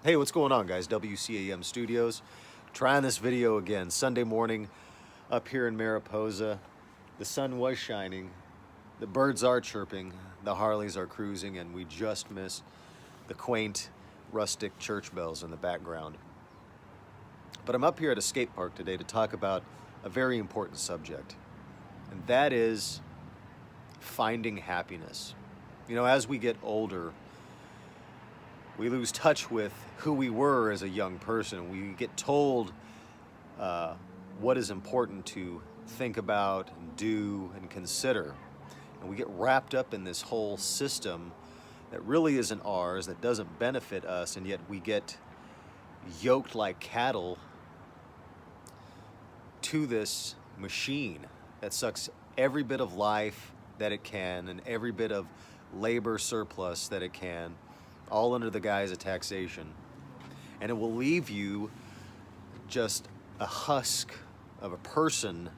Hey, what's going on, guys? WCAM Studios. Trying this video again. Sunday morning up here in Mariposa. The sun was shining. The birds are chirping. The Harleys are cruising, and we just missed the quaint, rustic church bells in the background. But I'm up here at a skate park today to talk about a very important subject, and that is finding happiness. You know, as we get older, we lose touch with who we were as a young person. We get told what is important to think about and do and consider. And we get wrapped up in this whole system that really isn't ours, that doesn't benefit us, and yet we get yoked like cattle to this machine that sucks every bit of life that it can and every bit of labor surplus that it can, all under the guise of taxation. And it will leave you just a husk of a person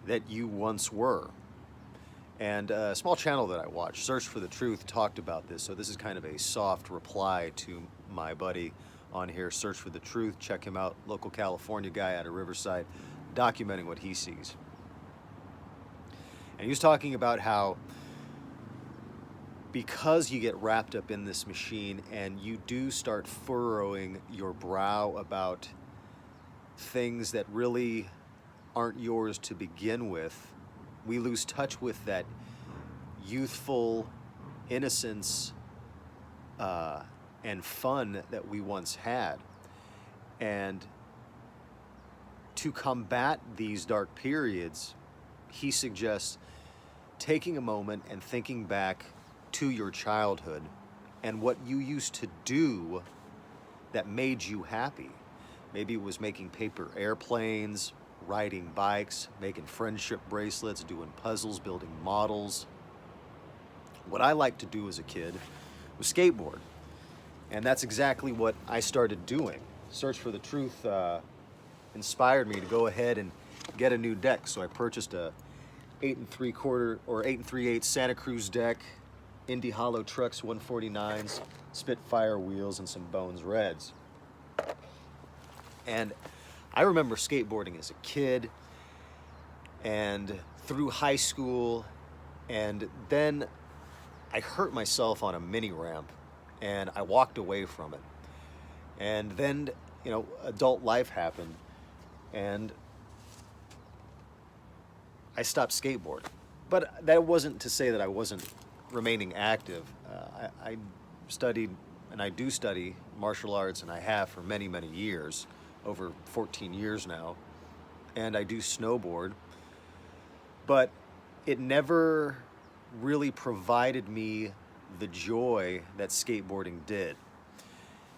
that you once were. And a small channel that I watched, Search for the Truth, talked about this. So this is kind of a soft reply to my buddy on here, Search for the Truth. Check him out, local California guy out of Riverside, documenting what he sees. And he was talking about how because you get wrapped up in this machine and you do start furrowing your brow about things that really aren't yours to begin with, we lose touch with that youthful innocence and fun that we once had. And to combat these dark periods, he suggests taking a moment and thinking back to your childhood and what you used to do that made you happy. Maybe it was making paper airplanes, riding bikes, making friendship bracelets, doing puzzles, building models. What I liked to do as a kid was skateboard. And that's exactly what I started doing. Search for the Truth inspired me to go ahead and get a new deck. So I purchased a 8 3/4 or 8 3/8 Santa Cruz deck, Indy hollow trucks, 149s, Spitfire wheels, and some Bones Reds. And I remember skateboarding as a kid and through high school, and then I hurt myself on a mini ramp and I walked away from it. And then, you know, adult life happened and I stopped skateboarding. But that wasn't to say that I wasn't remaining active. I studied, and I do study martial arts, and I have for many, many years, over 14 years now, and I do snowboard, but it never really provided me the joy that skateboarding did.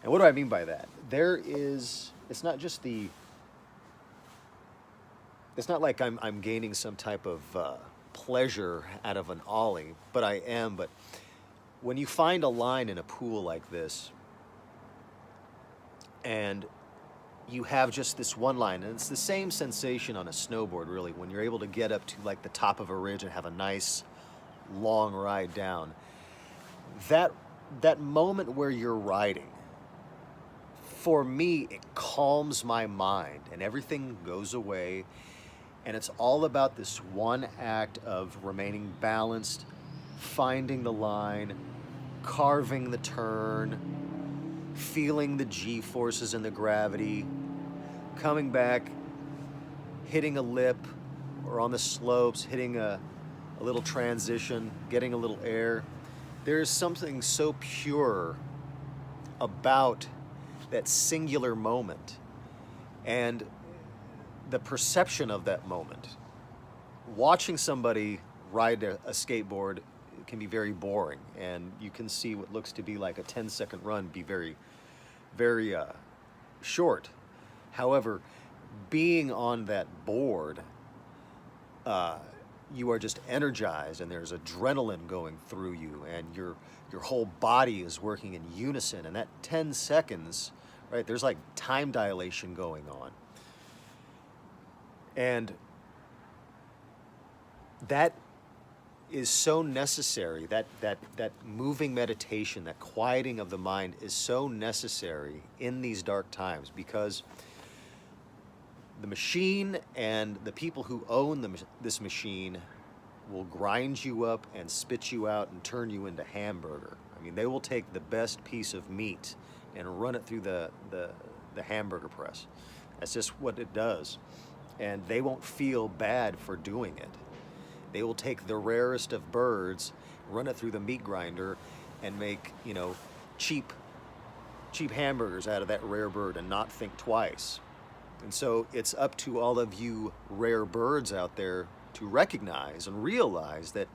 And what do I mean by that? It's not just it's not like I'm gaining some type of pleasure out of an ollie, but I am. But when you find a line in a pool like this and you have just this one line, and it's the same sensation on a snowboard really, when you're able to get up to like the top of a ridge and have a nice long ride down, that moment where you're riding, for me, it calms my mind and everything goes away. And it's all about this one act of remaining balanced, finding the line, carving the turn, feeling the G-forces and the gravity, coming back, hitting a lip, or on the slopes, hitting a little transition, getting a little air. There's something so pure about that singular moment. And the perception of that moment. Watching somebody ride a skateboard can be very boring, and you can see what looks to be like a 10-second run be very, very short. However, being on that board, you are just energized, and there's adrenaline going through you, and your whole body is working in unison. And that 10 seconds, right? There's like time dilation going on. And that is so necessary. That moving meditation, that quieting of the mind is so necessary in these dark times, because the machine and the people who own this machine will grind you up and spit you out and turn you into hamburger. I mean, they will take the best piece of meat and run it through the hamburger press. That's just what it does. And they won't feel bad for doing it. They will take the rarest of birds, run it through the meat grinder, and make, you know, cheap hamburgers out of that rare bird and not think twice. And so it's up to all of you rare birds out there to recognize and realize that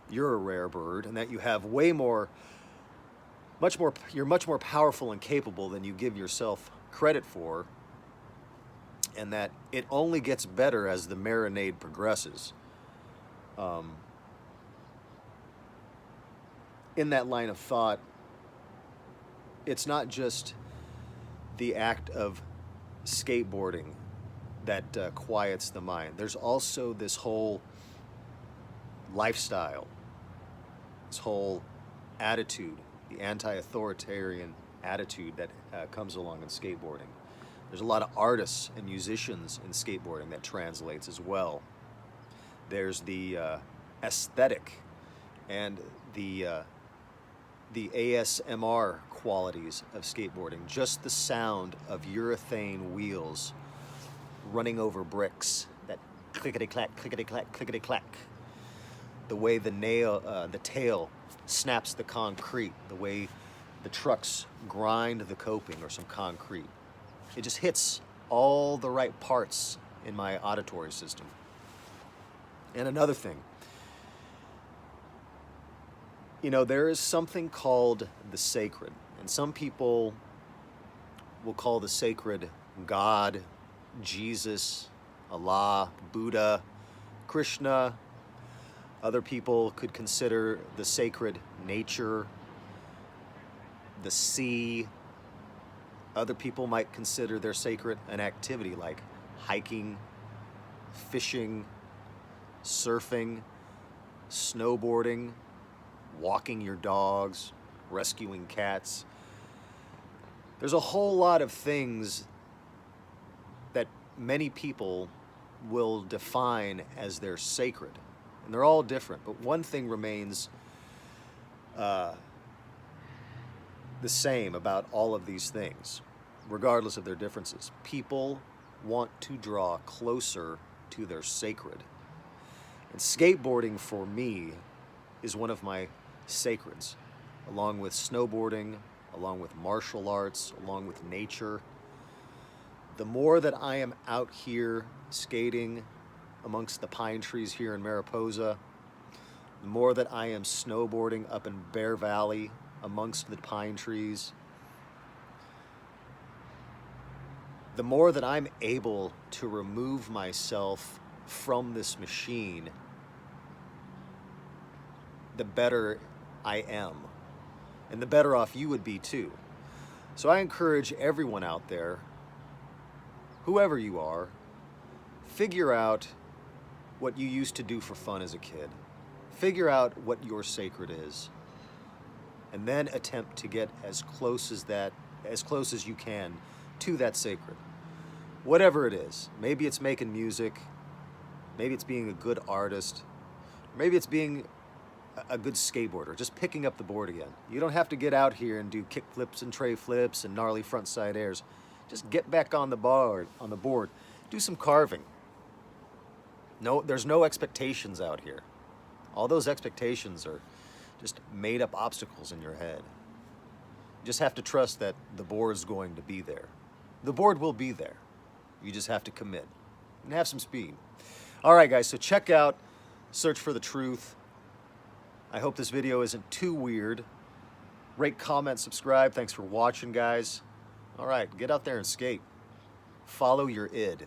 you're a rare bird and that you have you're much more powerful and capable than you give yourself credit for, and that it only gets better as the marinade progresses. In that line of thought, it's not just the act of skateboarding that quiets the mind. There's also this whole lifestyle, this whole attitude, the anti-authoritarian attitude that comes along in skateboarding. There's a lot of artists and musicians in skateboarding that translates as well. There's the aesthetic and the ASMR qualities of skateboarding. Just the sound of urethane wheels running over bricks, that clickety-clack, clickety-clack, clickety-clack. The way the tail snaps the concrete, the way the trucks grind the coping or some concrete. It just hits all the right parts in my auditory system. And another thing, you know, there is something called the sacred, and some people will call the sacred God, Jesus, Allah, Buddha, Krishna. Other people could consider the sacred nature, the sea. Other people might consider their sacred an activity like hiking, fishing, surfing, snowboarding, walking your dogs, rescuing cats. There's a whole lot of things that many people will define as their sacred. And they're all different, but one thing remains the same about all of these things, regardless of their differences. People want to draw closer to their sacred. And skateboarding, for me, is one of my sacreds, along with snowboarding, along with martial arts, along with nature. The more that I am out here skating amongst the pine trees here in Mariposa, the more that I am snowboarding up in Bear Valley amongst the pine trees, the more that I'm able to remove myself from this machine, the better I am, and the better off you would be too. So I encourage everyone out there, whoever you are, figure out what you used to do for fun as a kid. Figure out what your sacred is, and then attempt to get as close as you can to that sacred. Whatever it is. Maybe it's making music, maybe it's being a good artist, maybe it's being a good skateboarder, just picking up the board again. You don't have to get out here and do kick flips and tray flips and gnarly front side airs. Just get back on the board. Do some carving. No, there's no expectations out here. All those expectations are just made up obstacles in your head. You just have to trust that the board's going to be there. The board will be there. You just have to commit and have some speed. All right, guys, so check out Search for the Truth. I hope this video isn't too weird. Rate, comment, subscribe. Thanks for watching, guys. All right, get out there and skate. Follow your id.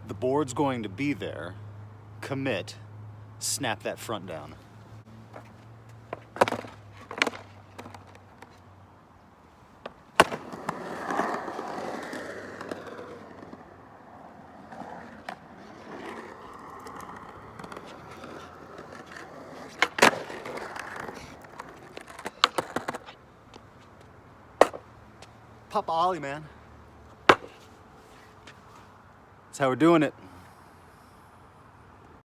The board's going to be there. Commit. Snap that front down. Papa Ollie, man. That's how we're doing it.